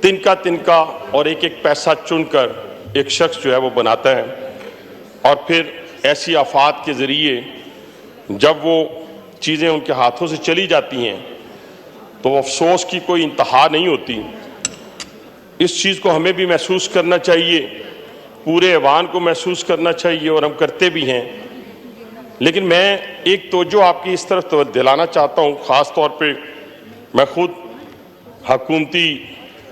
तिनका और एक एक पैसा चुनकर एक शख्स जो है वो बनाता है, और फिर ऐसी आफात के ज़रिए जब वो चीज़ें उनके हाथों से चली जाती हैं तो अफसोस की कोई इंतहा नहीं होती। इस चीज़ को हमें भी महसूस करना चाहिए, पूरे ऐवान को महसूस करना चाहिए, और हम करते भी हैं। लेकिन मैं एक तवज्जो आपकी इस तरफ दिलाना चाहता हूँ, ख़ास तौर पे मैं खुद हुकूमती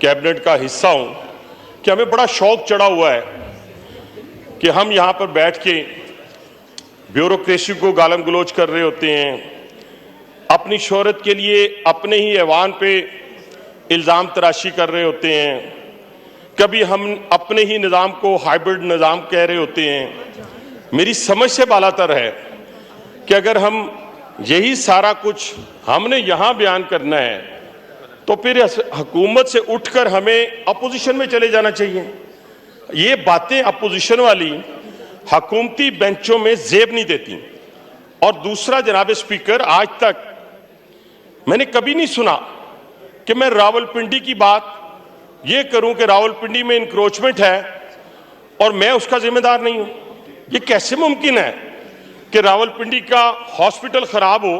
कैबिनेट का हिस्सा हूँ, कि हमें बड़ा शौक़ चढ़ा हुआ है कि हम यहाँ पर बैठ के ब्यूरोक्रेसी को गालम गलोच कर रहे होते हैं, अपनी शोहरत के लिए अपने ही ऐवान पे इल्ज़ाम तराशी कर रहे होते हैं, कभी हम अपने ही निज़ाम को हाइब्रिड निज़ाम कह रहे होते हैं। मेरी समझ से बालातर है कि अगर हम यही सारा कुछ हमने यहाँ बयान करना है तो फिर हुकूमत से उठकर हमें अपोजिशन में चले जाना चाहिए। ये बातें अपोजिशन वाली हुकूमती बेंचों में जेब नहीं देती। और दूसरा, जनाब स्पीकर, आज तक मैंने कभी नहीं सुना कि मैं रावलपिंडी की बात ये करूं कि रावलपिंडी में इंक्रोचमेंट है और मैं उसका जिम्मेदार नहीं हूं। ये कैसे मुमकिन है कि रावलपिंडी का हॉस्पिटल खराब हो,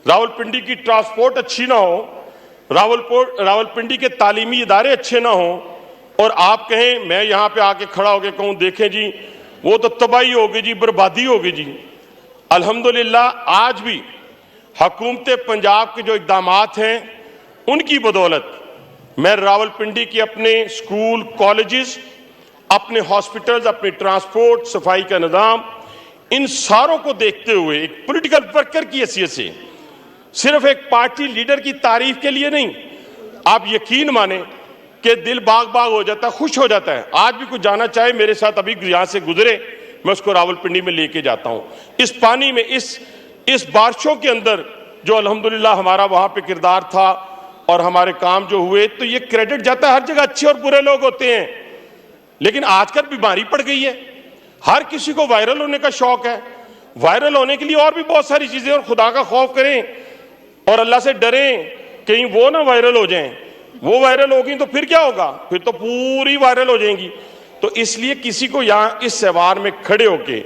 रावलपिंडी की ट्रांसपोर्ट अच्छी ना हो, रावलपिंडी के तालीमी इदारे अच्छे ना हो, और आप कहें, मैं यहाँ पे आके खड़ा होकर कहूँ, देखें जी वो तो तबाही होगी जी, बर्बादी होगी जी। अल्हम्दुलिल्लाह आज भी हुकूमत पंजाब के जो इक़दामात हैं उनकी बदौलत मैं रावलपिंडी के अपने स्कूल, कॉलेजेस, अपने हॉस्पिटल्स, अपने ट्रांसपोर्ट, सफाई का निज़ाम, इन सारों को देखते हुए एक पॉलिटिकल वर्कर की हैसियत से, सिर्फ एक पार्टी लीडर की तारीफ के लिए नहीं, आप यकीन माने कि दिल बाग बाग हो जाता है, खुश हो जाता है। आज भी कुछ जाना चाहे मेरे साथ, अभी यहाँ से गुजरे, मैं उसको रावलपिंडी में लेके जाता हूँ। इस पानी में, इस बारिशों के अंदर जो अल्हम्दुलिल्लाह हमारा वहाँ पे किरदार था और हमारे काम जो हुए, तो ये क्रेडिट जाता है। हर जगह अच्छे और बुरे लोग होते हैं, लेकिन आजकल बीमारी पड़ गई है, हर किसी को वायरल होने का शौक है। वायरल होने के लिए और भी बहुत सारी चीजें, और खुदा का खौफ करें और अल्लाह से डरें, कहीं वो ना वायरल हो जाएं। वो वायरल होगी तो फिर क्या होगा, फिर तो पूरी वायरल हो जाएंगी। तो इसलिए किसी को यहाँ इस ऐवान में खड़े होके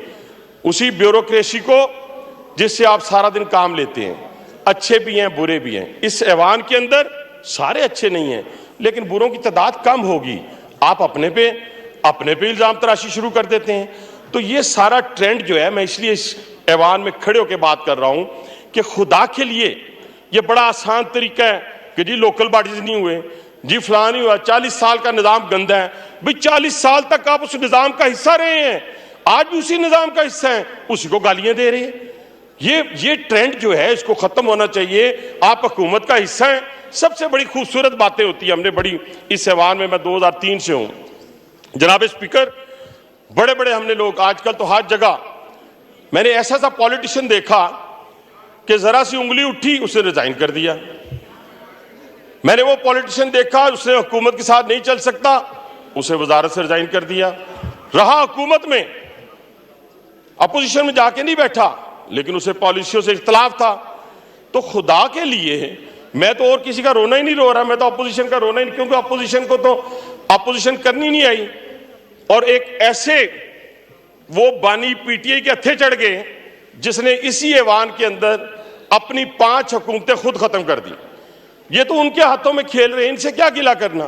उसी ब्यूरोक्रेसी को जिससे आप सारा दिन काम लेते हैं, अच्छे भी हैं बुरे भी हैं, इस ऐवान के अंदर सारे अच्छे नहीं हैं, लेकिन बुरों की तादाद कम होगी, आप अपने पे इल्जाम तराशी शुरू कर देते हैं। तो ये सारा ट्रेंड जो है, मैं इसलिए इस ऐवान में खड़े होकर बात कर रहा हूं कि खुदा के लिए ये बड़ा आसान तरीका है कि जी लोकल बॉडीज नहीं हुए, जी फलां नहीं हुआ, 40 साल का निज़ाम गंदा है। भाई 40 साल तक आप उस निज़ाम का हिस्सा रहे हैं, आज भी उसी निज़ाम का हिस्सा हैं, उसी को गालियां दे रहे हैं। ये ट्रेंड जो है इसको खत्म होना चाहिए। आप हुकूमत का हिस्सा हैं। सबसे बड़ी खूबसूरत बातें होती है, हमने बड़ी इस ऐवान में, मैं 2003 से हूं जनाब स्पीकर, बड़े बड़े हमने लोग, आजकल तो हर जगह मैंने ऐसा पॉलिटिशियन देखा कि जरा सी उंगली उठी उसने रिजाइन कर दिया। मैंने वो पॉलिटिशियन देखा उसने हुकूमत के साथ नहीं चल सकता, उसे वजारत से रिजाइन कर दिया, रहा हुकूमत में, अपोजिशन में जाके नहीं बैठा, लेकिन उसे पॉलिसियों से इख्तलाफ था। तो खुदा के लिए मैं तो और किसी का रोना ही नहीं रो रहा, मैं तो अपोजिशन का रोना ही नहीं, क्योंकि अपोजिशन को तो अपोजिशन करनी नहीं आई। और एक ऐसे वो बानी पीटीआई के हत्थे चढ़ गए जिसने इसी ऐवान के अंदर अपनी 5 हुकूमतें खुद खत्म कर दी। ये तो उनके हाथों में खेल रहे हैं, इनसे क्या गिला करना,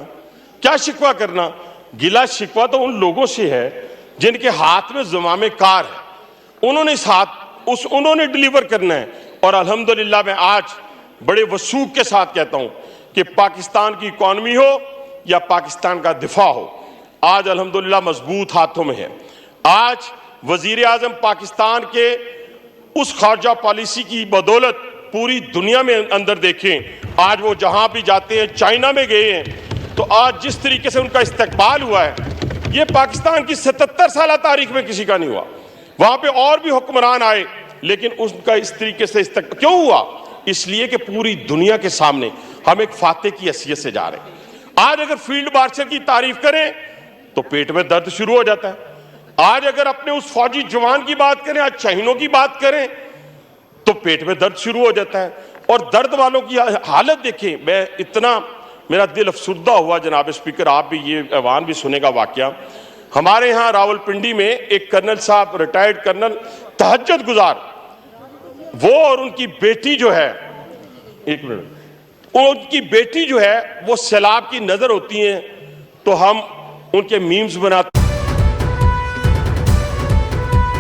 क्या शिकवा करना। गिला शिकवा तो उन लोगों से है जिनके हाथ में ज़मामे कार है, उन्होंने डिलीवर करना है। और अल्हम्दुलिल्लाह मैं आज बड़े वसूख के साथ कहता हूं कि पाकिस्तान की इकॉनमी हो या पाकिस्तान का दिफा हो, आज अल्हम्दुलिल्लाह मजबूत हाथों में है। आज वजीर आजम पाकिस्तान के उस खारजा पॉलिसी की बदौलत पूरी दुनिया में अंदर देखें, आज वो जहां भी जाते हैं, चाइना में गए हैं, तो आज जिस तरीके से उनका इस्तकबाल हुआ है, ये पाकिस्तान की 77 साल तारीख में किसी का नहीं हुआ। वहां पे और भी हुक्मरान आए, लेकिन उनका इस तरीके से इस्तकबाल क्यों हुआ? इसलिए कि पूरी दुनिया के सामने हम एक फाते की हैसियत से जा रहे हैं। आज अगर फील्ड मार्शल की तारीफ करें तो पेट में दर्द शुरू हो जाता है। आज अगर अपने उस फौजी जवान की बात करें, आज शहीदों की बात करें, तो पेट में दर्द शुरू हो जाता है। और दर्द वालों की हालत देखें, मैं इतना میرا دل افسردہ ہوا جناب اسپیکر، آپ بھی یہ ایوان بھی سنے گا واقعہ. ہمارے ہاں راول پنڈی میں ایک کرنل صاحب، ریٹائرڈ کرنل، تہجد گزار، وہ اور ان کی بیٹی جو ہے، ایک منٹ، ان کی بیٹی جو ہے وہ سیلاب کی نظر ہوتی ہیں تو ہم ان کے میمز بناتے ہیں.